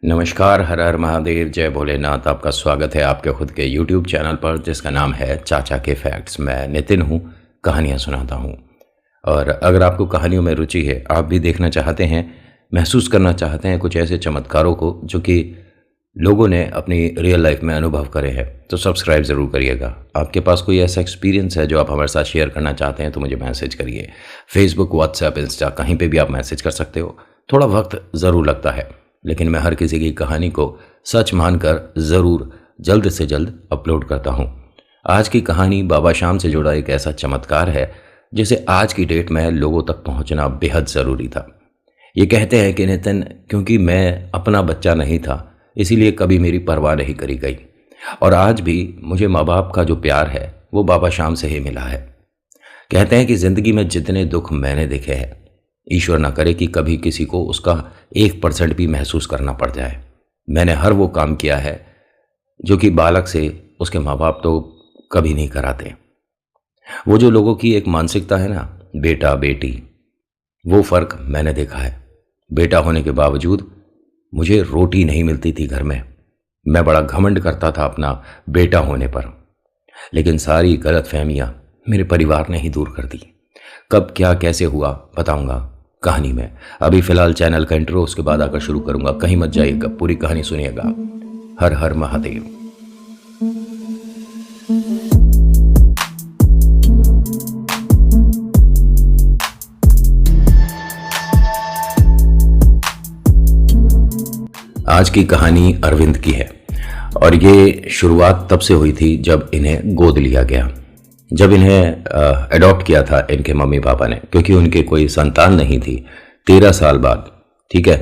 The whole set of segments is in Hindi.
नमस्कार, हर हर महादेव, जय भोलेनाथ। आपका स्वागत है आपके खुद के YouTube चैनल पर जिसका नाम है चाचा के फैक्ट्स। मैं नितिन हूँ, कहानियाँ सुनाता हूँ। और अगर आपको कहानियों में रुचि है, आप भी देखना चाहते हैं, महसूस करना चाहते हैं कुछ ऐसे चमत्कारों को जो कि लोगों ने अपनी रियल लाइफ में अनुभव करे हैं, तो सब्सक्राइब ज़रूर करिएगा। आपके पास कोई ऐसा एक्सपीरियंस है जो आप हमारे साथ शेयर करना चाहते हैं तो मुझे मैसेज करिए। फेसबुक, व्हाट्सएप, इंस्टा, कहीं पर भी आप मैसेज कर सकते हो। थोड़ा वक्त ज़रूर लगता है, लेकिन मैं हर किसी की कहानी को सच मानकर ज़रूर जल्द से जल्द अपलोड करता हूँ। आज की कहानी बाबा श्याम से जुड़ा एक ऐसा चमत्कार है जिसे आज की डेट में लोगों तक पहुँचना बेहद ज़रूरी था। ये कहते हैं कि नितिन, क्योंकि मैं अपना बच्चा नहीं था इसीलिए कभी मेरी परवाह नहीं करी गई, और आज भी मुझे माँ बाप का जो प्यार है वो बाबा श्याम से ही मिला है। कहते हैं कि ज़िंदगी में जितने दुख मैंने देखे हैं, ईश्वर ना करे कि कभी किसी को उसका 1% भी महसूस करना पड़ जाए। मैंने हर वो काम किया है जो कि बालक से उसके माँ बाप तो कभी नहीं कराते। वो जो लोगों की एक मानसिकता है ना, बेटा बेटी, वो फ़र्क मैंने देखा है। बेटा होने के बावजूद मुझे रोटी नहीं मिलती थी घर में। मैं बड़ा घमंड करता था अपना बेटा होने पर, लेकिन सारी गलतफहमियां मेरे परिवार ने ही दूर कर दी। कब क्या कैसे हुआ बताऊंगा कहानी में। अभी फिलहाल चैनल का इंट्रो, उसके बाद आकर शुरू करूंगा। कहीं मत जाइएगा, पूरी कहानी सुनिएगा। हर हर महादेव। आज की कहानी अरविंद की है, और ये शुरुआत तब से हुई थी जब इन्हें गोद लिया गया, जब इन्हें अडॉप्ट किया था इनके मम्मी पापा ने, क्योंकि उनके कोई संतान नहीं थी 13 साल बाद। ठीक है,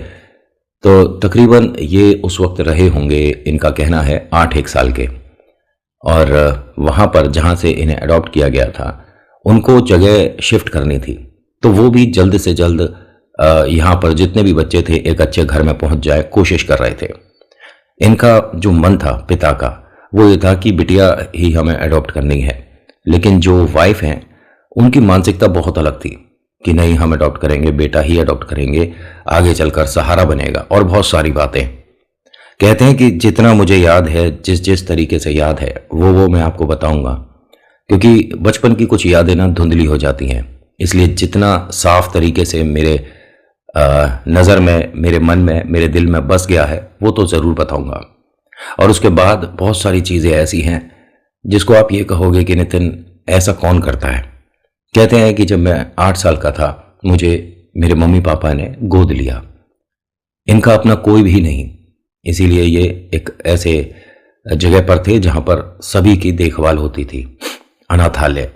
तो तकरीबन ये उस वक्त रहे होंगे, इनका कहना है 8-1 साल के। और वहाँ पर जहाँ से इन्हें अडॉप्ट किया गया था उनको जगह शिफ्ट करनी थी, तो वो भी जल्द से जल्द यहाँ पर जितने भी बच्चे थे एक अच्छे घर में पहुँच जाए कोशिश कर रहे थे। इनका जो मन था पिता का, वो ये था कि बिटिया ही हमें अडॉप्ट करनी है, लेकिन जो वाइफ हैं उनकी मानसिकता बहुत अलग थी कि नहीं, हम अडॉप्ट करेंगे, बेटा ही अडॉप्ट करेंगे, आगे चलकर सहारा बनेगा, और बहुत सारी बातें। कहते हैं कि जितना मुझे याद है, जिस जिस तरीके से याद है वो मैं आपको बताऊंगा, क्योंकि बचपन की कुछ यादें ना धुंधली हो जाती हैं। इसलिए जितना साफ तरीके से मेरे नज़र में, मेरे मन में, मेरे दिल में बस गया है वो तो ज़रूर बताऊंगा। और उसके बाद बहुत सारी चीज़ें ऐसी हैं जिसको आप ये कहोगे कि नितिन ऐसा कौन करता है। कहते हैं कि जब मैं 8 साल का था, मुझे मेरे मम्मी पापा ने गोद लिया। इनका अपना कोई भी नहीं, इसीलिए ये एक ऐसे जगह पर थे जहाँ पर सभी की देखभाल होती थी, अनाथालय।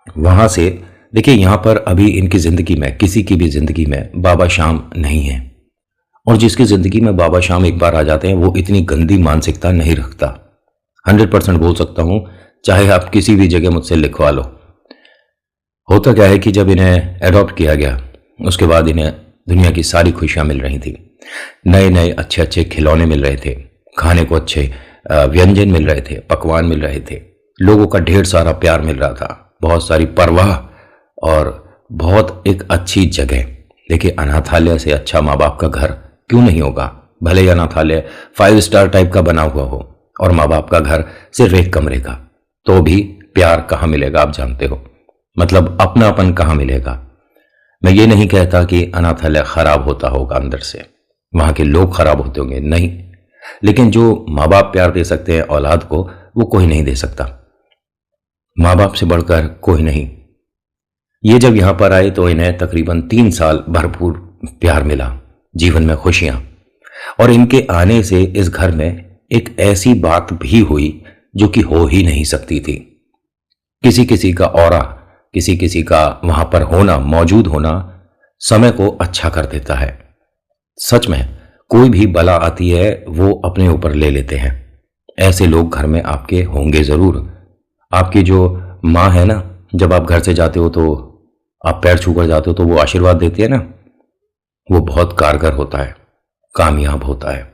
वहाँ से देखिए, यहाँ पर अभी इनकी ज़िंदगी में, किसी की भी ज़िंदगी में बाबा श्याम नहीं है, और जिसकी ज़िंदगी में बाबा श्याम एक बार आ जाते हैं वो इतनी गंदी मानसिकता नहीं रखता। 100% बोल सकता हूँ, चाहे आप किसी भी जगह मुझसे लिखवा लो। होता क्या है कि जब इन्हें अडॉप्ट किया गया उसके बाद इन्हें दुनिया की सारी खुशियाँ मिल रही थी। नए नए अच्छे अच्छे खिलौने मिल रहे थे, खाने को अच्छे व्यंजन मिल रहे थे, पकवान मिल रहे थे, लोगों का ढेर सारा प्यार मिल रहा था, बहुत सारी परवाह, और बहुत एक अच्छी जगह। देखिए, अनाथालय से अच्छा माँ बाप का घर क्यों नहीं होगा। भले ही अनाथालय 5 स्टार टाइप का बना हुआ हो और माँ बाप का घर सिर्फ एक कमरे का, तो भी प्यार कहाँ मिलेगा आप जानते हो, मतलब अपनापन कहाँ मिलेगा। मैं ये नहीं कहता कि अनाथालय खराब होता होगा अंदर से, वहाँ के लोग खराब होते होंगे, नहीं, लेकिन जो माँ बाप प्यार दे सकते हैं औलाद को, वो कोई नहीं दे सकता, माँ बाप से बढ़कर कोई नहीं। ये जब यहाँ पर आए तो इन्हें तकरीबन 3 साल भरपूर प्यार मिला, जीवन में खुशियां, और इनके आने से इस घर में एक ऐसी बात भी हुई जो कि हो ही नहीं सकती थी। किसी किसी का ऑरा, किसी किसी का वहां पर होना, मौजूद होना समय को अच्छा कर देता है। सच में कोई भी बला आती है वो अपने ऊपर ले लेते हैं। ऐसे लोग घर में आपके होंगे जरूर। आपकी जो माँ है ना, जब आप घर से जाते हो तो आप पैर छूकर जाते हो तो वो आशीर्वाद देती है ना, वो बहुत कारगर होता है, कामयाब होता है।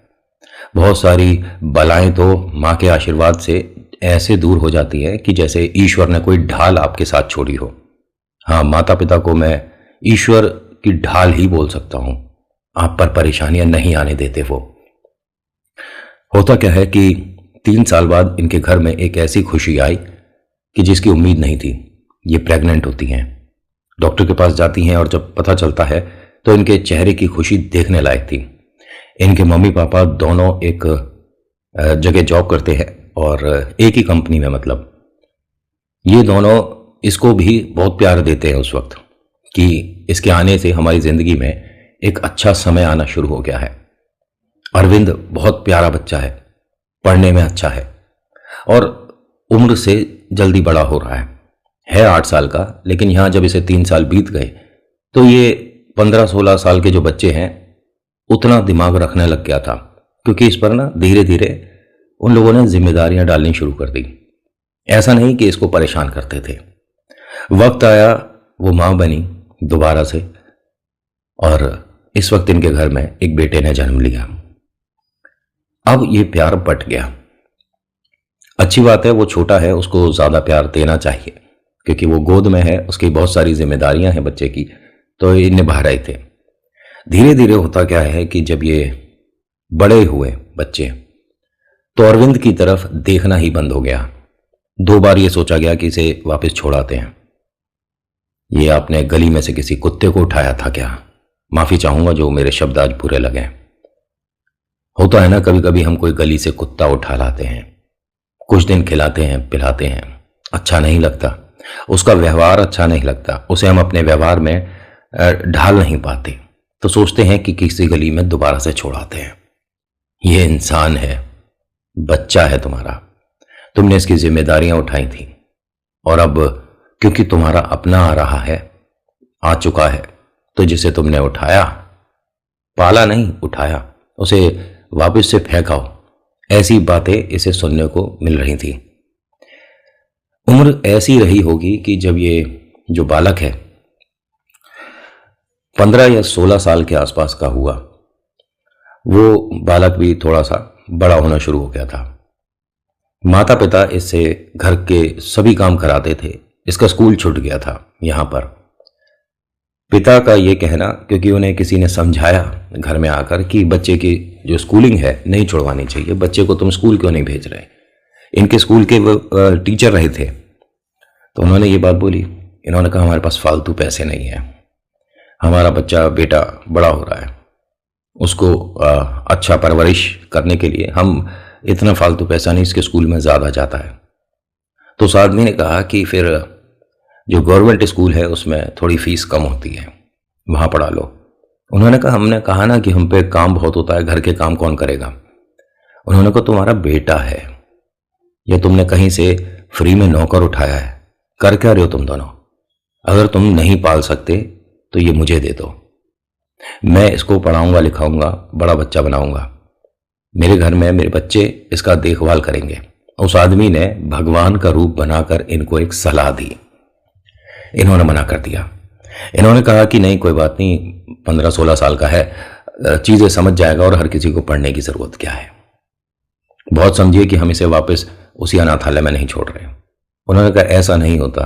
बहुत सारी बलाएं तो माँ के आशीर्वाद से ऐसे दूर हो जाती है कि जैसे ईश्वर ने कोई ढाल आपके साथ छोड़ी हो। हाँ, माता पिता को मैं ईश्वर की ढाल ही बोल सकता हूँ। आप पर परेशानियां नहीं आने देते वो, होता क्या है कि 3 साल बाद इनके घर में एक ऐसी खुशी आई कि जिसकी उम्मीद नहीं थी। ये प्रेग्नेंट होती हैं, डॉक्टर के पास जाती हैं और जब पता चलता है तो इनके चेहरे की खुशी देखने लायक थी। इनके मम्मी पापा दोनों एक जगह जॉब करते हैं और एक ही कंपनी में, मतलब ये दोनों इसको भी बहुत प्यार देते हैं उस वक्त कि इसके आने से हमारी ज़िंदगी में एक अच्छा समय आना शुरू हो गया है। अरविंद बहुत प्यारा बच्चा पढ़ने में अच्छा है और उम्र से जल्दी बड़ा हो रहा है 8 साल का। लेकिन यहाँ जब इसे 3 साल बीत गए तो ये 15-16 साल के जो बच्चे हैं उतना दिमाग रखने लग गया था, क्योंकि इस पर ना धीरे धीरे उन लोगों ने जिम्मेदारियां डालनी शुरू कर दी। ऐसा नहीं कि इसको परेशान करते थे। वक्त आया, वो माँ बनी दोबारा से, और इस वक्त इनके घर में एक बेटे ने जन्म लिया। अब ये प्यार बट गया। अच्छी बात है, वो छोटा है, उसको ज्यादा प्यार देना चाहिए क्योंकि वो गोद में है, उसकी बहुत सारी जिम्मेदारियां हैं बच्चे की, तो ये निभा रहे थे। धीरे धीरे होता क्या है कि जब ये बड़े हुए बच्चे तो अरविंद की तरफ देखना ही बंद हो गया। 2 बार ये सोचा गया कि इसे वापस छोड़ाते हैं। ये आपने गली में से किसी कुत्ते को उठाया था क्या? माफी चाहूंगा जो मेरे शब्द आज बुरे लगे। होता है ना, कभी कभी हम कोई गली से कुत्ता उठा लाते हैं, कुछ दिन खिलाते हैं पिलाते हैं, अच्छा नहीं लगता, उसका व्यवहार अच्छा नहीं लगता, उसे हम अपने व्यवहार में ढाल नहीं पाते, तो सोचते हैं कि किसी गली में दोबारा से छोड़ाते हैं। ये इंसान है, बच्चा है तुम्हारा, तुमने इसकी जिम्मेदारियां उठाई थी और अब क्योंकि तुम्हारा अपना आ रहा है, आ चुका है, तो जिसे तुमने उठाया, पाला नहीं उठाया, उसे वापस से फेंकाओ। ऐसी बातें इसे सुनने को मिल रही थी। उम्र ऐसी रही होगी कि जब ये जो बालक है 15 या 16 साल के आसपास का हुआ, वो बालक भी थोड़ा सा बड़ा होना शुरू हो गया था। माता पिता इससे घर के सभी काम कराते थे। इसका स्कूल छूट गया था यहां पर। पिता का ये कहना, क्योंकि उन्हें किसी ने समझाया घर में आकर कि बच्चे की जो स्कूलिंग है नहीं छुड़वानी चाहिए, बच्चे को तुम स्कूल क्यों नहीं भेज रहे। इनके स्कूल के वो टीचर रहे थे, तो उन्होंने ये बात बोली। इन्होंने कहा हमारे पास फालतू पैसे नहीं है, हमारा बच्चा बेटा बड़ा हो रहा है, उसको अच्छा परवरिश करने के लिए हम इतना फालतू पैसा नहीं, इसके स्कूल में ज़्यादा जाता है। तो उस आदमी ने कहा कि फिर जो गवर्नमेंट स्कूल है उसमें थोड़ी फीस कम होती है, वहाँ पढ़ा लो। उन्होंने कहा हमने कहा ना कि हम पे काम बहुत होता है, घर के काम कौन करेगा। उन्होंने कहा तुम्हारा बेटा है, या तुमने कहीं से फ्री में नौकर उठाया है, कर क्या रहे हो तुम दोनों? अगर तुम नहीं पाल सकते तो ये मुझे दे दो, मैं इसको पढ़ाऊंगा लिखाऊंगा, बड़ा बच्चा बनाऊंगा, मेरे घर में मेरे बच्चे इसका देखभाल करेंगे। उस आदमी ने भगवान का रूप बनाकर इनको एक सलाह दी। इन्होंने मना कर दिया। इन्होंने कहा कि नहीं कोई बात नहीं, 15-16 साल का है, चीजें समझ जाएगा और हर किसी को पढ़ने की जरूरत क्या है। बहुत समझिए कि हम इसे वापस उसी अनाथालय में नहीं छोड़ रहे। उन्होंने कहा ऐसा नहीं होता,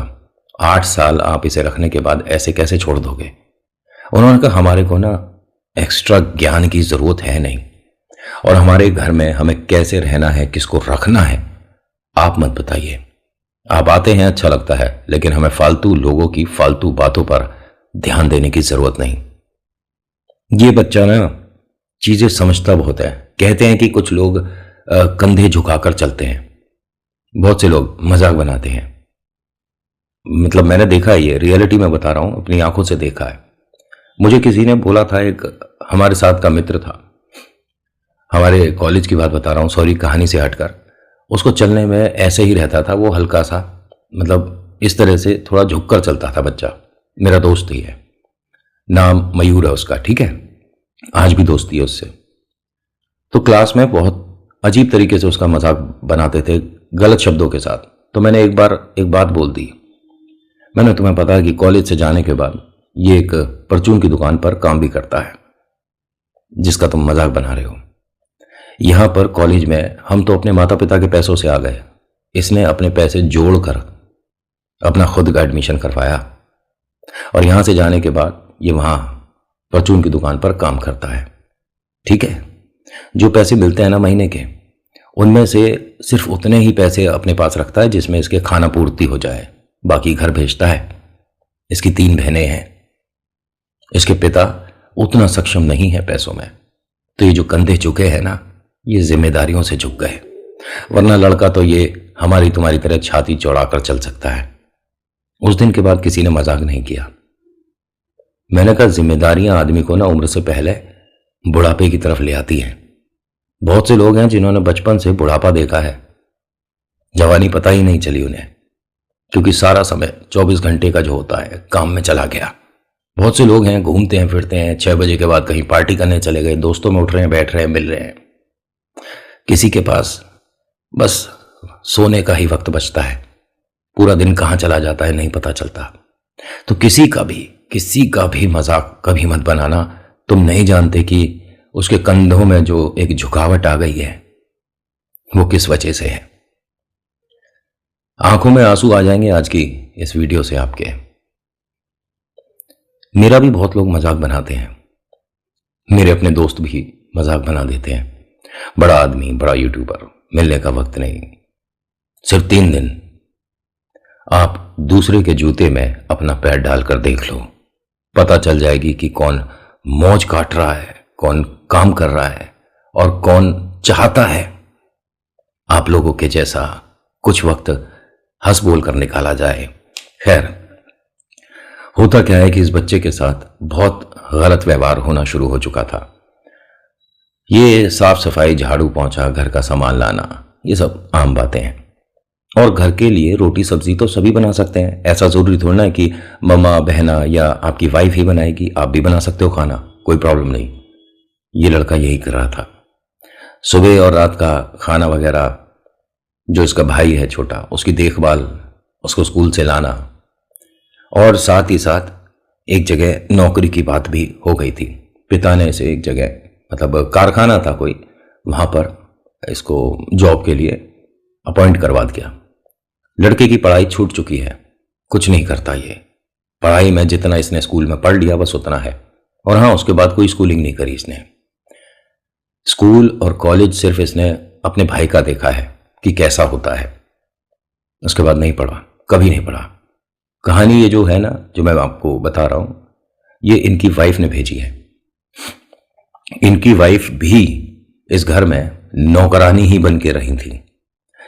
8 साल आप इसे रखने के बाद ऐसे कैसे छोड़ दोगे। उन्होंने कहा हमारे को ना एक्स्ट्रा ज्ञान की जरूरत है नहीं, और हमारे घर में हमें कैसे रहना है, किसको रखना है, आप मत बताइए। आप आते हैं अच्छा लगता है, लेकिन हमें फालतू लोगों की फालतू बातों पर ध्यान देने की जरूरत नहीं। ये बच्चा ना चीजें समझता बहुत है। कहते हैं कि कुछ लोग कंधे झुकाकर चलते हैं, बहुत से लोग मजाक बनाते हैं, मतलब मैंने देखा है, ये रियलिटी में बता रहा हूं, अपनी आंखों से देखा है। मुझे किसी ने बोला था, एक हमारे साथ का मित्र था, हमारे कॉलेज की बात बता रहा हूं, सॉरी कहानी से हटकर, उसको चलने में ऐसे ही रहता था, वो हल्का सा मतलब इस तरह से थोड़ा झुककर चलता था बच्चा। मेरा दोस्त ही है, नाम मयूर है उसका, ठीक है, आज भी दोस्ती है उससे। तो क्लास में बहुत अजीब तरीके से उसका मजाक बनाते थे, गलत शब्दों के साथ। तो मैंने एक बार एक बात बोल दी, मैंने तुम्हें पता है कि कॉलेज से जाने के बाद ये एक परचून की दुकान पर काम भी करता है, जिसका तुम मजाक बना रहे हो। यहां पर कॉलेज में हम तो अपने माता पिता के पैसों से आ गए, इसने अपने पैसे जोड़कर अपना खुद का एडमिशन करवाया, और यहां से जाने के बाद ये वहां परचून की दुकान पर काम करता है। ठीक है, जो पैसे मिलते हैं ना महीने के, उनमें से सिर्फ उतने ही पैसे अपने पास रखता है जिसमें इसके खाना पूर्ति हो जाए, बाकी घर भेजता है। इसकी 3 बहनें हैं। इसके पिता उतना सक्षम नहीं है पैसों में, तो ये जो कंधे झुके हैं ना, ये जिम्मेदारियों से झुक गए। वरना लड़का तो ये हमारी तुम्हारी तरह छाती चौड़ाकर चल सकता है। उस दिन के बाद किसी ने मजाक नहीं किया। मैंने कहा, जिम्मेदारियां आदमी को ना उम्र से पहले बुढ़ापे की तरफ ले आती हैं। बहुत से लोग हैं जिन्होंने बचपन से बुढ़ापा देखा है, जवानी पता ही नहीं चली उन्हें, क्योंकि सारा समय 24 घंटे का जो होता है काम में चला गया। बहुत से लोग हैं घूमते हैं फिरते हैं, 6 बजे के बाद कहीं पार्टी करने चले गए, दोस्तों में उठ रहे हैं, बैठ रहे हैं, मिल रहे हैं। किसी के पास बस सोने का ही वक्त बचता है, पूरा दिन कहाँ चला जाता है नहीं पता चलता। तो किसी का भी मजाक कभी मत बनाना। तुम नहीं जानते कि उसके कंधों में जो एक झुकावट आ गई है वो किस वजह से है। आंखों में आंसू आ जाएंगे आज की इस वीडियो से आपके। मेरा भी बहुत लोग मजाक बनाते हैं, मेरे अपने दोस्त भी मजाक बना देते हैं। बड़ा आदमी, बड़ा यूट्यूबर, मिलने का वक्त नहीं। सिर्फ 3 दिन आप दूसरे के जूते में अपना पैर डालकर देख लो, पता चल जाएगी कि कौन मौज काट रहा है, कौन काम कर रहा है और कौन चाहता है आप लोगों के जैसा कुछ वक्त हंस बोल कर निकाला जाए। खैर, होता क्या है कि इस बच्चे के साथ बहुत गलत व्यवहार होना शुरू हो चुका था। ये साफ सफाई, झाड़ू पोंछा, घर का सामान लाना, ये सब आम बातें हैं। और घर के लिए रोटी सब्जी तो सभी बना सकते हैं। ऐसा जरूरी थोड़ा ना है कि मम्मा, बहना या आपकी वाइफ ही बनाएगी, आप भी बना सकते हो खाना, कोई प्रॉब्लम नहीं। ये लड़का यही कर रहा था। सुबह और रात का खाना वगैरह, जो इसका भाई है छोटा, उसकी देखभाल, उसको स्कूल से लाना, और साथ ही साथ एक जगह नौकरी की बात भी हो गई थी। पिता ने इसे एक जगह, मतलब कारखाना था कोई, वहां पर इसको जॉब के लिए अपॉइंट करवा दिया। लड़के की पढ़ाई छूट चुकी है, कुछ नहीं करता ये। पढ़ाई में जितना इसने स्कूल में पढ़ लिया बस उतना है। और हाँ, उसके बाद कोई स्कूलिंग नहीं करी इसने। स्कूल और कॉलेज सिर्फ इसने अपने भाई का देखा है कि कैसा होता है, उसके बाद नहीं पढ़ा, कभी नहीं पढ़ा। कहानी ये जो है ना, जो मैं आपको बता रहा हूं, ये इनकी वाइफ ने भेजी है। इनकी वाइफ भी इस घर में नौकरानी ही बन के रही थी,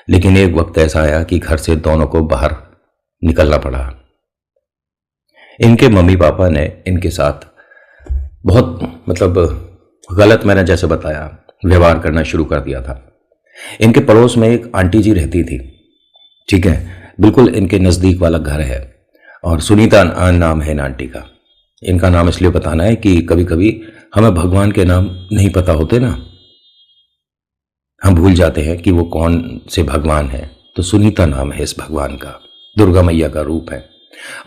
लेकिन एक वक्त ऐसा आया कि घर से दोनों को बाहर निकलना पड़ा। इनके मम्मी पापा ने इनके साथ बहुत, मतलब गलत, मैंने जैसे बताया, व्यवहार करना शुरू कर दिया था। इनके पड़ोस में एक आंटी जी रहती थी, ठीक है, बिल्कुल इनके नजदीक वाला घर है, और सुनीता नाम है इन आंटी का। इनका नाम इसलिए बताना है कि कभी कभी हमें भगवान के नाम नहीं पता होते ना, हम भूल जाते हैं कि वो कौन से भगवान है। तो सुनीता नाम है इस भगवान का, दुर्गा मैया का रूप है।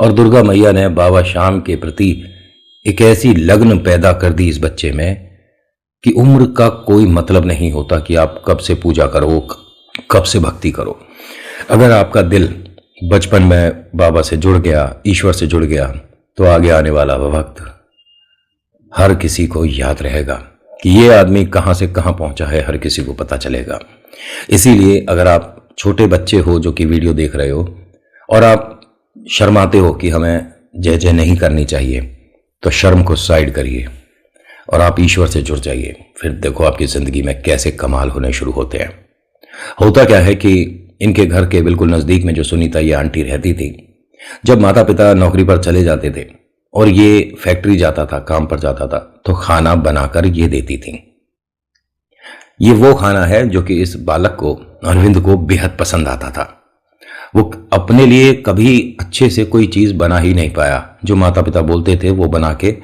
और दुर्गा मैया ने बाबा श्याम के प्रति एक ऐसी लगन पैदा कर दी इस बच्चे में कि उम्र का कोई मतलब नहीं होता कि आप कब से पूजा करो, कब से भक्ति करो। अगर आपका दिल बचपन में बाबा से जुड़ गया, ईश्वर से जुड़ गया, तो आगे आने वाला वक्त हर किसी को याद रहेगा कि ये आदमी कहाँ से कहाँ पहुंचा है, हर किसी को पता चलेगा। इसीलिए अगर आप छोटे बच्चे हो जो कि वीडियो देख रहे हो और आप शर्माते हो कि हमें जय जय नहीं करनी चाहिए, तो शर्म को साइड करिए और आप ईश्वर से जुड़ जाइए। फिर देखो आपकी जिंदगी में कैसे कमाल होने शुरू होते हैं। होता क्या है कि इनके घर के बिल्कुल नजदीक में जो सुनीता ये आंटी रहती थी, जब माता पिता नौकरी पर चले जाते थे और ये फैक्ट्री जाता था, काम पर जाता था, तो खाना बनाकर ये देती थी। ये वो खाना है जो कि इस बालक को, अरविंद को, बेहद पसंद आता था। वो अपने लिए कभी अच्छे से कोई चीज बना ही नहीं पाया। जो माता पिता बोलते थे वो बना के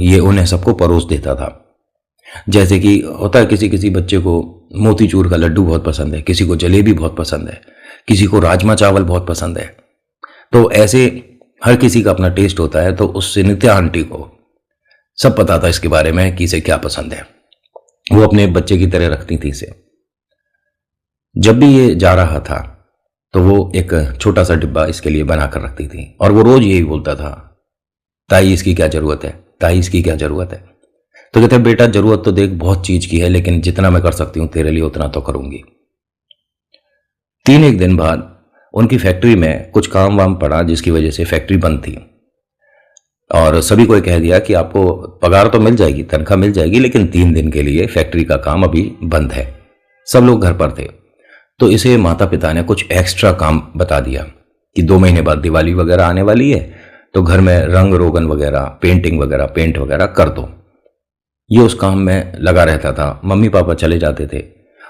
ये उन्हें सबको परोस देता था। जैसे कि होता है किसी किसी बच्चे को मोतीचूर का लड्डू बहुत पसंद है, किसी को जलेबी बहुत पसंद है, किसी को राजमा चावल बहुत पसंद है। तो ऐसे हर किसी का अपना टेस्ट होता है। तो उस नित्या आंटी को सब पता था इसके बारे में कि इसे क्या पसंद है। वो अपने बच्चे की तरह रखती थी इसे। जब भी ये जा रहा था तो वो एक छोटा सा डिब्बा इसके लिए बनाकर रखती थी और वो रोज यही बोलता था, ताई इसकी क्या जरूरत है, ताई इसकी क्या जरूरत है। तो कहते हैं बेटा जरूरत तो देख बहुत चीज की है, लेकिन जितना मैं कर सकती हूँ तेरे लिए उतना तो करूंगी। एक दिन बाद उनकी फैक्ट्री में कुछ काम वाम पड़ा, जिसकी वजह से फैक्ट्री बंद थी और सभी को कह दिया कि आपको पगार तो मिल जाएगी, तनख्वाह मिल जाएगी, लेकिन 3 दिन के लिए फैक्ट्री का काम अभी बंद है। सब लोग घर पर थे, तो इसे माता पिता ने कुछ एक्स्ट्रा काम बता दिया कि 2 महीने बाद दिवाली वगैरह आने वाली है, तो घर में रंग रोगन वगैरह, पेंटिंग वगैरह, पेंट वगैरह कर दो। ये उस काम में लगा रहता था। मम्मी पापा चले जाते थे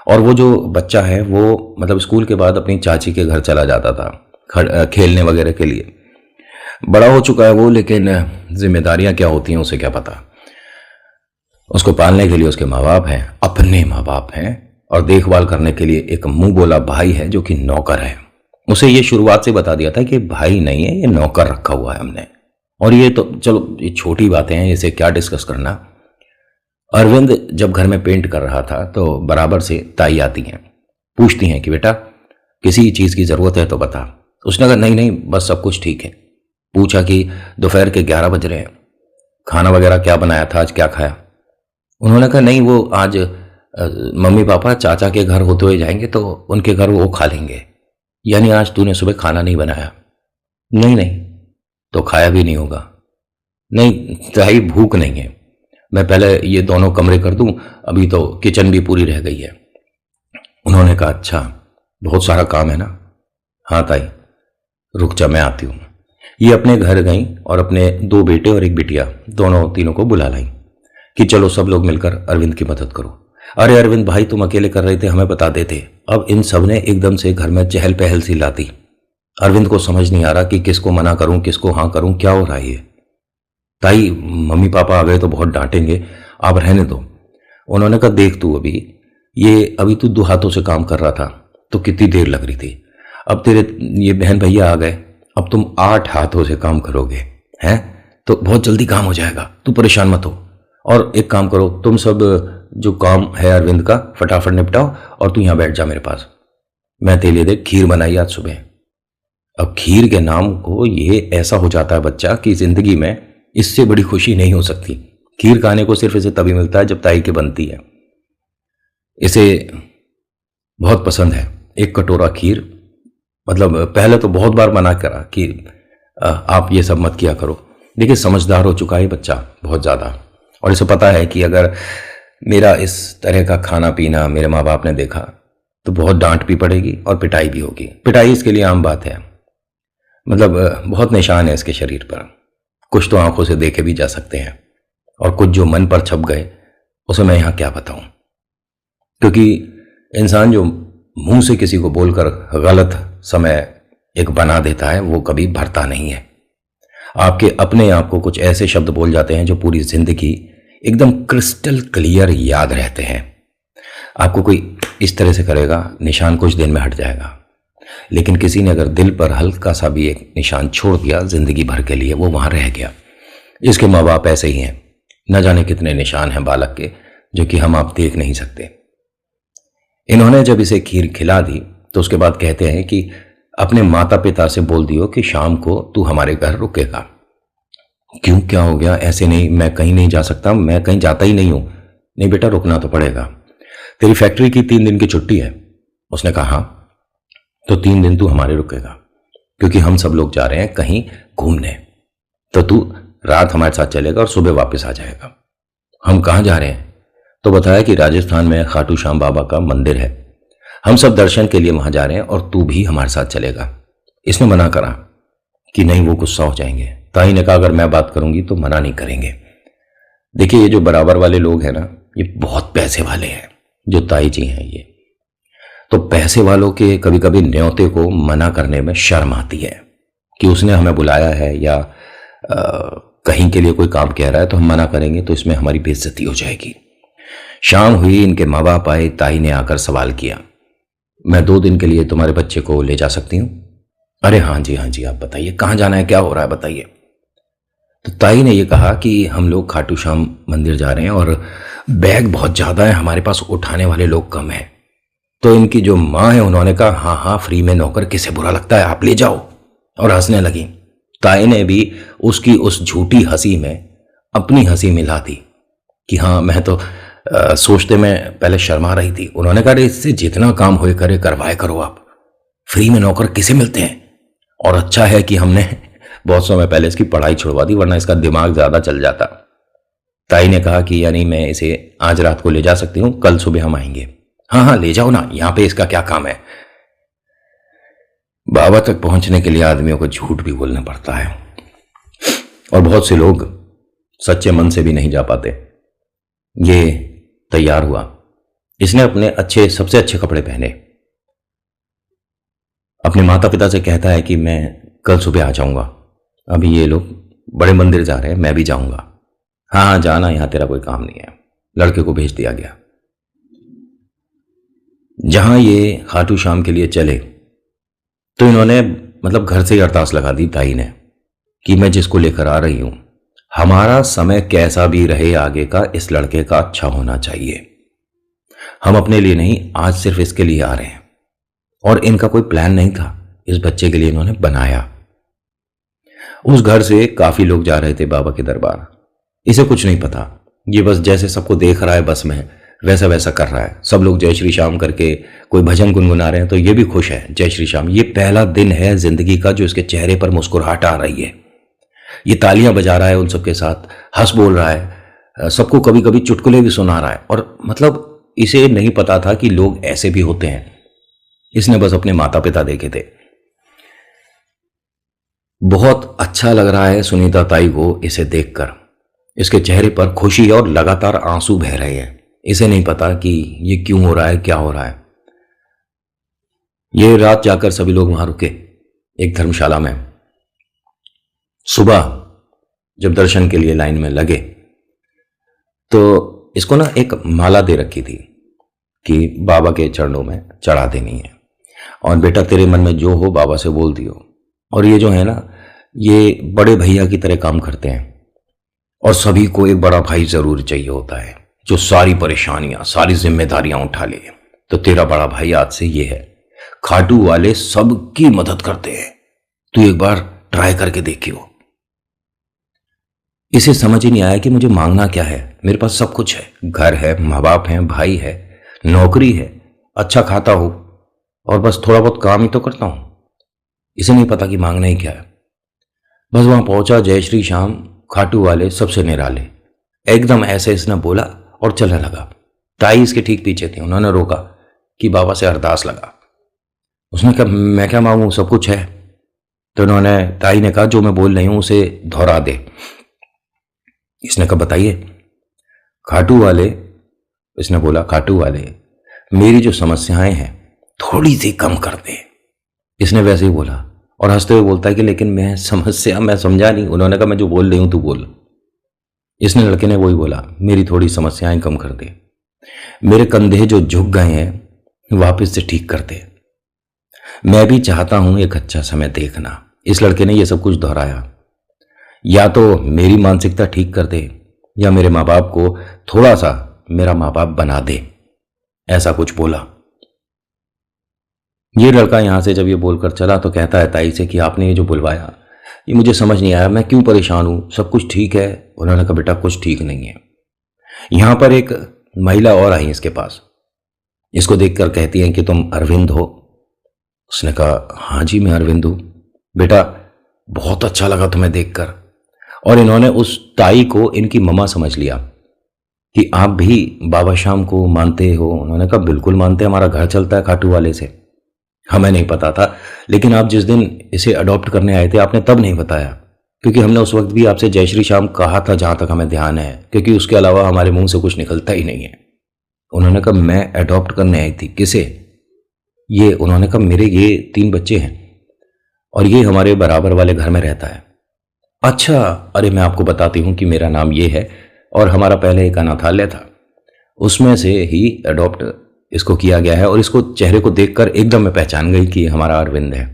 और वो जो बच्चा है वो मतलब स्कूल के बाद अपनी चाची के घर चला जाता था खेलने वगैरह के लिए। बड़ा हो चुका है वो, लेकिन जिम्मेदारियां क्या होती हैं उसे क्या पता। उसको पालने के लिए उसके माँ बाप हैं, अपने माँ बाप हैं, और देखभाल करने के लिए एक मुंह बोला भाई है जो कि नौकर है। उसे ये शुरुआत से बता दिया था कि भाई नहीं है, ये नौकर रखा हुआ है हमने। और ये तो चलो ये छोटी बातें हैं, इसे क्या डिस्कस करना। अरविंद जब घर में पेंट कर रहा था तो बराबर से ताई आती हैं, पूछती हैं कि बेटा किसी चीज़ की ज़रूरत है तो बता। उसने कहा नहीं नहीं बस सब कुछ ठीक है। पूछा कि दोपहर के 11 बज रहे हैं, खाना वगैरह क्या बनाया था, आज क्या खाया। उन्होंने कहा नहीं वो आज मम्मी पापा चाचा के घर होते हुए जाएंगे तो उनके घर वो खा लेंगे, यानी आज तूने सुबह खाना नहीं बनाया। नहीं नहीं तो खाया भी नहीं होगा। नहीं ताई भूख नहीं है, मैं पहले ये दोनों कमरे कर दूं, अभी तो किचन भी पूरी रह गई है। उन्होंने कहा अच्छा बहुत सारा काम है ना। हाँ ताई रुक जा मैं आती हूँ। ये अपने घर गई और अपने 2 बेटे और 1 बिटिया दोनों तीनों को बुला लाई कि चलो सब लोग मिलकर अरविंद की मदद करो। अरे अरविंद भाई तुम अकेले कर रहे थे, हमें बता देते। अब इन सब ने एकदम से घर में चहल पहल सी ला दी। अरविंद को समझ नहीं आ रहा कि किसको मना करूं किसको हाँ करूं, क्या हो रहा है ये। ताई मम्मी पापा आ गए तो बहुत डांटेंगे, आप रहने दो। उन्होंने कहा देख तू अभी तू 2 हाथों से काम कर रहा था तो कितनी देर लग रही थी, अब तेरे ये बहन भैया आ गए, अब तुम 8 हाथों से काम करोगे हैं तो बहुत जल्दी काम हो जाएगा, तू परेशान मत हो। और एक काम करो तुम सब जो काम है अरविंद का फटाफट निपटाओ और तू यहां बैठ जा मेरे पास। मैं तेरे लिए देख खीर बनाई आज सुबह। अब खीर के नाम को ये ऐसा हो जाता है बच्चा कि जिंदगी में इससे बड़ी खुशी नहीं हो सकती। खीर खाने को सिर्फ इसे तभी मिलता है जब ताई के बनती है। इसे बहुत पसंद है 1 कटोरा खीर। मतलब पहले तो बहुत बार मना करा कि आप ये सब मत किया करो, देखिए समझदार हो चुका है बच्चा बहुत ज़्यादा, और इसे पता है कि अगर मेरा इस तरह का खाना पीना मेरे माँ बाप ने देखा तो बहुत डांट भी पड़ेगी और पिटाई भी होगी। पिटाई इसके लिए आम बात है, मतलब बहुत निशान है इसके शरीर पर। कुछ तो आंखों से देखे भी जा सकते हैं और कुछ जो मन पर छप गए उसे मैं यहाँ क्या बताऊं, क्योंकि इंसान जो मुंह से किसी को बोलकर गलत समय एक बना देता है वो कभी भरता नहीं है। आपके अपने आप को कुछ ऐसे शब्द बोल जाते हैं जो पूरी जिंदगी एकदम क्रिस्टल क्लियर याद रहते हैं। आपको कोई इस तरह से करेगा, निशान कुछ दिन में हट जाएगा, लेकिन किसी ने अगर दिल पर हल्का सा भी एक निशान छोड़ दिया जिंदगी भर के लिए, वो वहां रह गया। इसके माँ बाप ऐसे ही हैं, न जाने कितने निशान हैं बालक के जो कि हम आप देख नहीं सकते। इन्होंने जब इसे खीर खिला दी तो उसके बाद कहते हैं कि अपने माता पिता से बोल दियो कि शाम को तू हमारे घर रुकेगा। क्यों, क्या हो गया? ऐसे नहीं, मैं कहीं नहीं जा सकता, मैं कहीं जाता ही नहीं हूं। नहीं बेटा रुकना तो पड़ेगा, तेरी फैक्ट्री की 3 दिन की छुट्टी है। उसने कहा हाँ तो 3 दिन तू हमारे रुकेगा, क्योंकि हम सब लोग जा रहे हैं कहीं घूमने, तो तू रात हमारे साथ चलेगा और सुबह वापस आ जाएगा। हम कहाँ जा रहे हैं? तो बताया कि राजस्थान में खाटू श्याम बाबा का मंदिर है, हम सब दर्शन के लिए वहां जा रहे हैं और तू भी हमारे साथ चलेगा। इसने मना करा कि नहीं, वो गुस्सा हो जाएंगे। ताई ने कहा अगर मैं बात करूंगी तो मना नहीं करेंगे। देखिए ये जो बराबर वाले लोग हैं ना, ये बहुत पैसे वाले हैं, जो ताई जी हैं ये। तो पैसे वालों के कभी कभी न्योते को मना करने में शर्म आती है कि उसने हमें बुलाया है या कहीं के लिए कोई काम कह रहा है तो हम मना करेंगे तो इसमें हमारी बेइज्जती हो जाएगी। शाम हुई, इनके माँ बाप आए। ताई ने आकर सवाल किया, मैं 2 दिन के लिए तुम्हारे बच्चे को ले जा सकती हूँ? अरे हाँ जी आप बताइए कहाँ जाना है, क्या हो रहा है बताइए। तो ताई ने ये कहा कि हम लोग खाटू श्याम मंदिर जा रहे हैं और बैग बहुत ज़्यादा है, हमारे पास उठाने वाले लोग कम हैं। तो इनकी जो माँ है उन्होंने कहा हाँ फ्री में नौकर किसे बुरा लगता है, आप ले जाओ, और हंसने लगी। ताई ने भी उसकी उस झूठी हंसी में अपनी हंसी मिला दी कि हाँ मैं तो सोचते में पहले शर्मा रही थी। उन्होंने कहा अरे इससे जितना काम होए करे करवाए करो आप, फ्री में नौकर किसे मिलते हैं। और अच्छा है कि हमने बहुत समय पहले इसकी पढ़ाई छुड़वा दी, वरना इसका दिमाग ज्यादा चल जाता। ताई ने कहा कि यानी मैं इसे आज रात को ले जा सकती हूँ, कल सुबह हम आएंगे। हाँ हाँ ले जाओ ना, यहां पे इसका क्या काम है। बाबा तक पहुंचने के लिए आदमियों को झूठ भी बोलना पड़ता है, और बहुत से लोग सच्चे मन से भी नहीं जा पाते। ये तैयार हुआ, इसने अपने सबसे अच्छे कपड़े पहने, अपने माता पिता से कहता है कि मैं कल सुबह आ जाऊंगा। अभी ये लोग बड़े मंदिर जा रहे हैं, मैं भी जाऊंगा। हाँ हाँ जाना, यहां तेरा कोई काम नहीं है। लड़के को भेज दिया गया। जहां ये खाटू श्याम के लिए चले तो इन्होंने मतलब घर से ही अरदास लगा दी ताई ने कि मैं जिसको लेकर आ रही हूं, हमारा समय कैसा भी रहे आगे का, इस लड़के का अच्छा होना चाहिए। हम अपने लिए नहीं, आज सिर्फ इसके लिए आ रहे हैं। और इनका कोई प्लान नहीं था, इस बच्चे के लिए इन्होंने बनाया। उस घर से काफी लोग जा रहे थे बाबा के दरबार। इसे कुछ नहीं पता, ये बस जैसे सबको देख रहा है बस में, वैसा वैसा कर रहा है। सब लोग जय श्री श्याम करके कोई भजन गुनगुना रहे हैं तो ये भी खुश है, जय श्री श्याम। ये पहला दिन है जिंदगी का जो इसके चेहरे पर मुस्कुराहट आ रही है। ये तालियां बजा रहा है, उन सबके साथ हंस बोल रहा है, सबको कभी कभी चुटकुले भी सुना रहा है। और मतलब इसे नहीं पता था कि लोग ऐसे भी होते हैं। इसने बस अपने माता पिता देखे थे। बहुत अच्छा लग रहा है सुनीता ताई को इसे देखकर। इसके चेहरे पर खुशी और लगातार आंसू बह रहे हैं। इसे नहीं पता कि ये क्यों हो रहा है, क्या हो रहा है। ये रात जाकर सभी लोग वहां रुके एक धर्मशाला में। सुबह जब दर्शन के लिए लाइन में लगे तो इसको ना एक माला दे रखी थी कि बाबा के चरणों में चढ़ा देनी है, और बेटा तेरे मन में जो हो बाबा से बोल दियो। और ये जो है ना, ये बड़े भैया की तरह काम करते हैं, और सभी को एक बड़ा भाई जरूर चाहिए होता है जो सारी परेशानियां, सारी जिम्मेदारियां उठा ले। तो तेरा बड़ा भाई आज से ये है, खाटू वाले सबकी मदद करते हैं, तू एक बार ट्राई करके देखियो। इसे समझ ही नहीं आया कि मुझे मांगना क्या है। मेरे पास सब कुछ है, घर है, माँ बाप है, भाई है, नौकरी है, अच्छा खाता हूं, और बस थोड़ा बहुत काम ही तो करता हूं। इसे नहीं पता कि मांगना ही क्या है। बस वहां पहुंचा, जय श्री श्याम, खाटू वाले सबसे निराले, एकदम ऐसे इसने बोला और चलने लगा। ताई इसके ठीक पीछे थी, उन्होंने रोका कि बाबा से अरदास लगा। उसने कहा मैं क्या मांगू, सब कुछ है। तो उन्होंने, ताई ने कहा जो मैं बोल रही हूं उसे दोहरा दे। इसने कहा बताइए। खाटू वाले, इसने बोला खाटू वाले मेरी जो समस्याएं हैं थोड़ी सी कम कर दे। इसने वैसे ही बोला और हंसते हुए बोलता है कि लेकिन मैं समझा नहीं। उन्होंने कहा मैं जो बोल रही हूं तू बोल। इसने, लड़के ने वही बोला, मेरी थोड़ी समस्याएं कम कर दे, मेरे कंधे जो झुक गए हैं वापस से ठीक कर दे, मैं भी चाहता हूं एक अच्छा समय देखना। इस लड़के ने यह सब कुछ दोहराया, या तो मेरी मानसिकता ठीक कर दे या मेरे माँ बाप को थोड़ा सा मेरा माँ बाप बना दे, ऐसा कुछ बोला। ये लड़का यहां से जब ये बोलकर चला तो कहता है ताई से कि आपने ये जो बुलवाया ये मुझे समझ नहीं आया, मैं क्यों परेशान हूं, सब कुछ ठीक है। उन्होंने कहा बेटा कुछ ठीक नहीं है। यहां पर एक महिला और आई इसके पास, इसको देखकर कहती है कि तुम अरविंद हो। उसने कहा हाँ जी मैं अरविंद हूं। बेटा बहुत अच्छा लगा तुम्हें देखकर। और इन्होंने उस ताई को इनकी मम्मा समझ लिया कि आप भी बाबा श्याम को मानते हो। उन्होंने कहा बिल्कुल मानते, हमारा घर चलता है खाटू वाले से। हमें नहीं पता था, लेकिन आप जिस दिन इसे अडॉप्ट करने आए थे आपने तब नहीं बताया, क्योंकि हमने उस वक्त भी आपसे जय श्री श्याम कहा था जहां तक हमें ध्यान है, क्योंकि उसके अलावा हमारे मुंह से कुछ निकलता ही नहीं है। उन्होंने कहा मैं अडॉप्ट करने आई थी। किसे? ये। उन्होंने कहा मेरे ये 3 बच्चे हैं और ये हमारे बराबर वाले घर में रहता है। अच्छा, अरे मैं आपको बताती हूं कि मेरा नाम ये है और हमारा पहले एक अनाथालय था, उसमें से ही अडॉप्ट इसको किया गया है। और इसको चेहरे को देखकर एकदम मैं पहचान गई कि हमारा अरविंद है।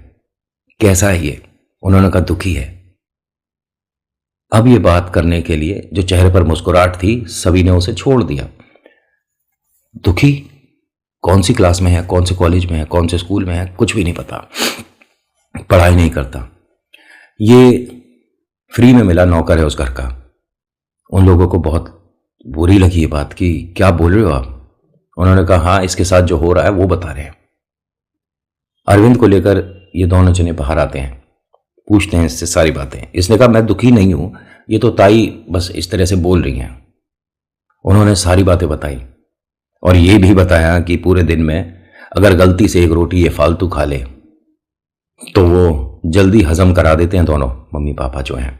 कैसा है ये? उन्होंने कहा दुखी है। अब ये बात करने के लिए जो चेहरे पर मुस्कुराहट थी सभी ने उसे छोड़ दिया। दुखी? कौन सी क्लास में है, कौन से कॉलेज में है, कौन से स्कूल में है, कुछ भी नहीं पता, पढ़ाई नहीं करता। ये फ्री में मिला नौकर है उस घर का। उन लोगों को बहुत बुरी लगी ये बात कि क्या बोल रहे हो आप। उन्होंने कहा हाँ, इसके साथ जो हो रहा है वो बता रहे हैं। अरविंद को लेकर ये दोनों जने बाहर आते हैं, पूछते हैं इससे सारी बातें। इसने कहा मैं दुखी नहीं हूं, ये तो ताई बस इस तरह से बोल रही हैं। उन्होंने सारी बातें बताई और ये भी बताया कि पूरे दिन में अगर गलती से एक रोटी ये फालतू खा ले तो वो जल्दी हजम करा देते हैं दोनों मम्मी पापा जो हैं।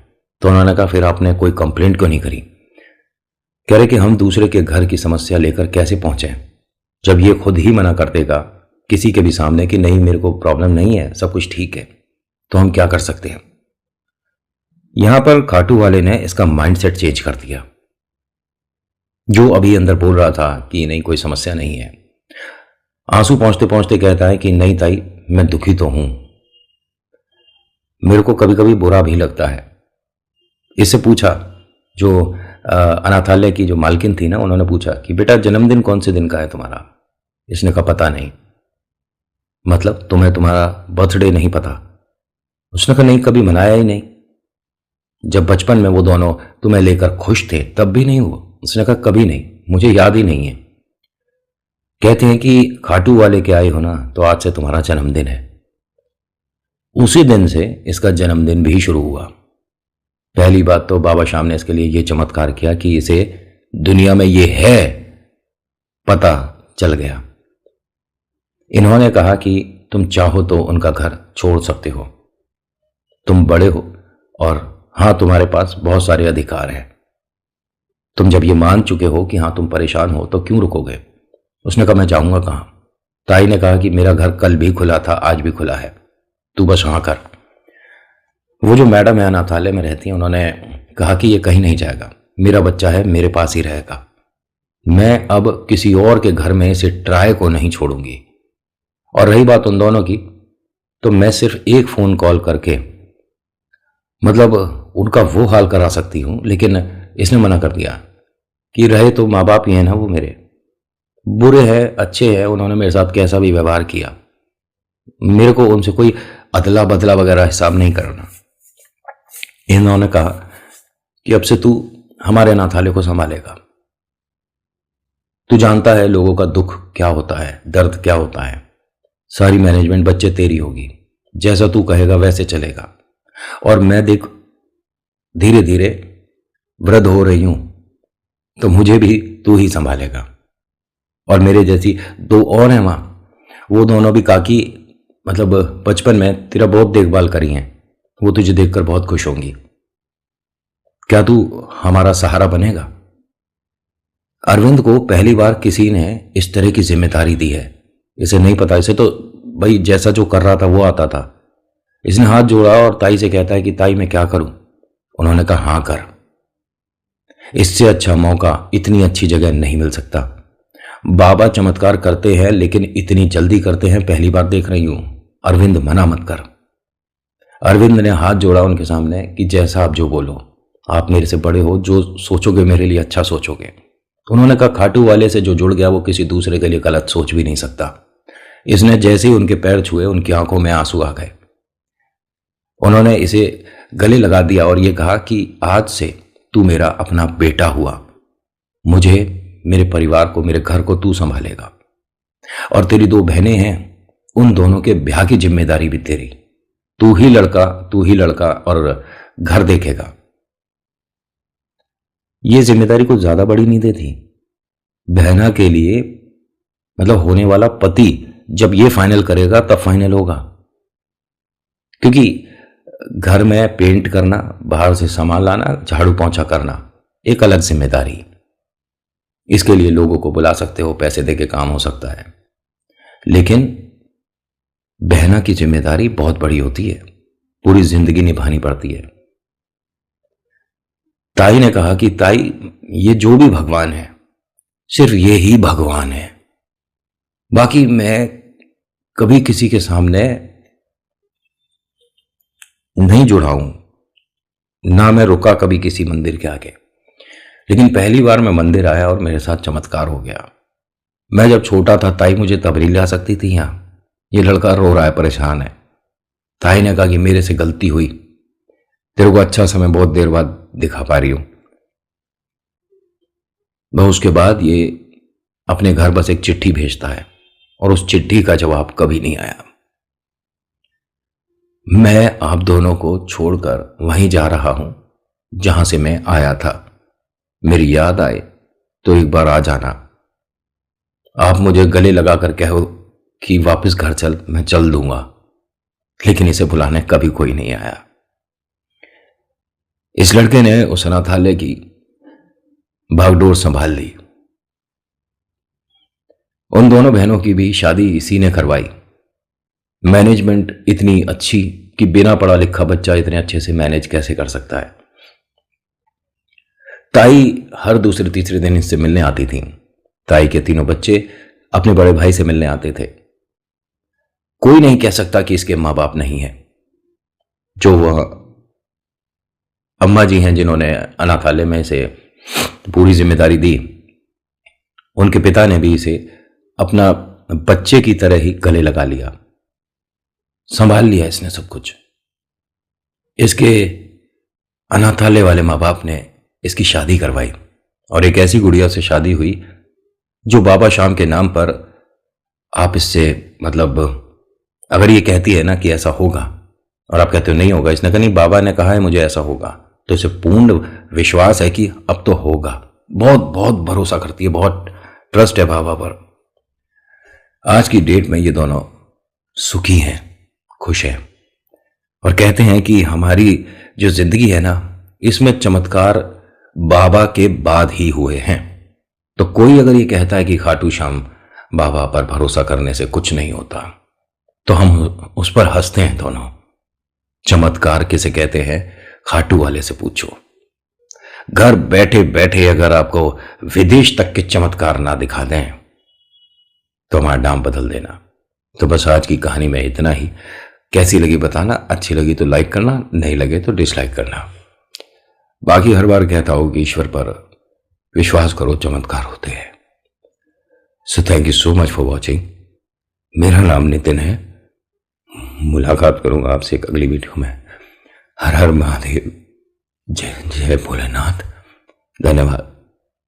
तो उन्होंने कहा फिर आपने कोई कंप्लेंट क्यों नहीं करी। कह रहे कि हम दूसरे के घर की समस्या लेकर कैसे पहुंचे, जब ये खुद ही मना कर देगा किसी के भी सामने कि नहीं मेरे को प्रॉब्लम नहीं है, सब कुछ ठीक है, तो हम क्या कर सकते हैं। यहां पर खाटू वाले ने इसका माइंडसेट चेंज कर दिया। जो अभी अंदर बोल रहा था कि नहीं कोई समस्या नहीं है, आंसू पहुंचते पहुंचते कहता है कि नहीं ताई, मैं दुखी तो हूं, मेरे को कभी कभी बुरा भी लगता है। इससे पूछा, जो अनाथालय की जो मालकिन थी ना, उन्होंने पूछा कि बेटा जन्मदिन कौन से दिन का है तुम्हारा। इसने कहा पता नहीं। मतलब तुम्हें तुम्हारा बर्थडे नहीं पता। उसने कहा नहीं, कभी मनाया ही नहीं। जब बचपन में वो दोनों तुम्हें लेकर खुश थे तब भी नहीं हुआ। उसने कहा कभी नहीं, मुझे याद ही नहीं है। कहते हैं कि खाटू वाले के आए हो ना, तो आज से तुम्हारा जन्मदिन है। उसी दिन से इसका जन्मदिन भी शुरू हुआ। पहली बात तो बाबा श्याम ने इसके लिए ये चमत्कार किया कि इसे दुनिया में ये है पता चल गया। इन्होंने कहा कि तुम चाहो तो उनका घर छोड़ सकते हो, तुम बड़े हो और हां तुम्हारे पास बहुत सारे अधिकार हैं। तुम जब ये मान चुके हो कि हां तुम परेशान हो तो क्यों रुकोगे। उसने कहा मैं जाऊंगा कहां। ताई ने कहा कि मेरा घर कल भी खुला था, आज भी खुला है, तू बस हाँ कर। वो जो मैडम है अनाथालय में रहती है, उन्होंने कहा कि ये कहीं नहीं जाएगा, मेरा बच्चा है, मेरे पास ही रहेगा। मैं अब किसी और के घर में इसे ट्राई को नहीं छोड़ूंगी। और रही बात उन दोनों की, तो मैं सिर्फ एक फोन कॉल करके मतलब उनका वो हाल करा सकती हूं। लेकिन इसने मना कर दिया कि रहे तो माँ बाप ही हैं ना, वो मेरे बुरे हैं अच्छे हैं, उन्होंने मेरे साथ कैसा भी व्यवहार किया, मेरे को उनसे कोई अदला बदला वगैरह हिसाब नहीं करना। इन्होंने कहा कि अब से तू हमारे अनाथालय को संभालेगा, तू जानता है लोगों का दुख क्या होता है, दर्द क्या होता है, सारी मैनेजमेंट बच्चे तेरी होगी, जैसा तू कहेगा वैसे चलेगा। और मैं देख धीरे धीरे वृद्ध हो रही हूं, तो मुझे भी तू ही संभालेगा। और मेरे जैसी दो और हैं वहां, वो दोनों भी काकी मतलब बचपन में तेरा बहुत देखभाल करी हैं, वो तुझे देखकर बहुत खुश होंगी। क्या तू हमारा सहारा बनेगा। अरविंद को पहली बार किसी ने इस तरह की जिम्मेदारी दी है। इसे नहीं पता, इसे तो भाई जैसा जो कर रहा था वो आता था। इसने हाथ जोड़ा और ताई से कहता है कि ताई मैं क्या करूं। उन्होंने कहा हां कर, इससे अच्छा मौका इतनी अच्छी जगह नहीं मिल सकता। बाबा चमत्कार करते हैं लेकिन इतनी जल्दी करते हैं, पहली बार देख रही हूं। अरविंद मना मत कर। अरविंद ने हाथ जोड़ा उनके सामने कि जैसा आप जो बोलो, आप मेरे से बड़े हो, जो सोचोगे मेरे लिए अच्छा सोचोगे। उन्होंने कहा खाटू वाले से जो जुड़ गया वो किसी दूसरे के लिए गलत सोच भी नहीं सकता। इसने जैसे ही उनके पैर छुए उनकी आंखों में आंसू आ गए। उन्होंने इसे गले लगा दिया और ये कहा कि आज से तू मेरा अपना बेटा हुआ, मुझे, मेरे परिवार को, मेरे घर को तू संभालेगा। और तेरी दो बहनें हैं, उन दोनों के ब्याह की जिम्मेदारी भी तेरी, तू ही लड़का और घर देखेगा। ये जिम्मेदारी कुछ ज्यादा बड़ी नहीं देती। बहना के लिए मतलब होने वाला पति जब ये फाइनल करेगा तब फाइनल होगा। क्योंकि घर में पेंट करना, बाहर से सामान लाना, झाड़ू पोंछा करना एक अलग जिम्मेदारी। इसके लिए लोगों को बुला सकते हो, पैसे देके काम हो सकता है, लेकिन बहना की जिम्मेदारी बहुत बड़ी होती है, पूरी जिंदगी निभानी पड़ती है। ताई ने कहा कि ताई ये जो भी भगवान है सिर्फ ये ही भगवान है, बाकी मैं कभी किसी के सामने नहीं जुड़ा हूं, ना मैं रुका कभी किसी मंदिर के आगे। लेकिन पहली बार मैं मंदिर आया और मेरे साथ चमत्कार हो गया। मैं जब छोटा था ताई मुझे तबरी ला सकती थी, यहां ये लड़का रो रहा है, परेशान है। ताई ने कहा कि मेरे से गलती हुई, तेरे को अच्छा समय बहुत देर बाद दिखा पा रही हूं। वह उसके बाद ये अपने घर बस एक चिट्ठी भेजता है और उस चिट्ठी का जवाब कभी नहीं आया। मैं आप दोनों को छोड़कर वहीं जा रहा हूं जहां से मैं आया था। मेरी याद आए तो एक बार आ जाना। आप मुझे गले लगाकर कहो कि वापस घर चल, मैं चल दूंगा। लेकिन इसे बुलाने कभी कोई नहीं आया। इस लड़के ने उस अनाथालय की भागडोर संभाल ली। उन दोनों बहनों की भी शादी इसी ने करवाई। मैनेजमेंट इतनी अच्छी कि बिना पढ़ा लिखा बच्चा इतने अच्छे से मैनेज कैसे कर सकता है। ताई हर दूसरे तीसरे दिन इससे मिलने आती थी। ताई के तीनों बच्चे अपने बड़े भाई से मिलने आते थे। कोई नहीं कह सकता कि इसके मां बाप नहीं है। जो वह अम्मा जी हैं जिन्होंने अनाथालय में से पूरी जिम्मेदारी दी, उनके पिता ने भी इसे अपना बच्चे की तरह ही गले लगा लिया, संभाल लिया इसने सब कुछ। इसके अनाथालय वाले माँ बाप ने इसकी शादी करवाई और एक ऐसी गुड़िया से शादी हुई जो बाबा शाम के नाम पर आप इससे मतलब अगर ये कहती है ना कि ऐसा होगा और आप कहते हो नहीं होगा, इसने कहा नहीं बाबा ने कहा है मुझे ऐसा होगा, तो इसे पूर्ण विश्वास है कि अब तो होगा। बहुत बहुत भरोसा करती है, बहुत ट्रस्ट है बाबा पर। आज की डेट में ये दोनों सुखी हैं, खुश हैं और कहते हैं कि हमारी जो जिंदगी है ना, इसमें चमत्कार बाबा के बाद ही हुए हैं। तो कोई अगर ये कहता है कि खाटू श्याम बाबा पर भरोसा करने से कुछ नहीं होता, तो हम उस पर हंसते हैं दोनों। चमत्कार किसे कहते हैं, खाटू वाले से पूछो। घर बैठे बैठे अगर आपको विदेश तक के चमत्कार ना दिखा दें तो हमारा नाम बदल देना। तो बस आज की कहानी में इतना ही। कैसी लगी बताना, अच्छी लगी तो लाइक करना, नहीं लगे तो डिसलाइक करना। बाकी हर बार कहता हूं कि ईश्वर पर विश्वास करो, चमत्कार होते हैं। So thank you so much for watching. मेरा नाम नितिन है। मुलाकात करूंगा आपसे एक अगली वीडियो में। हर हर महादेव, जय जय भोलेनाथ। धन्यवाद।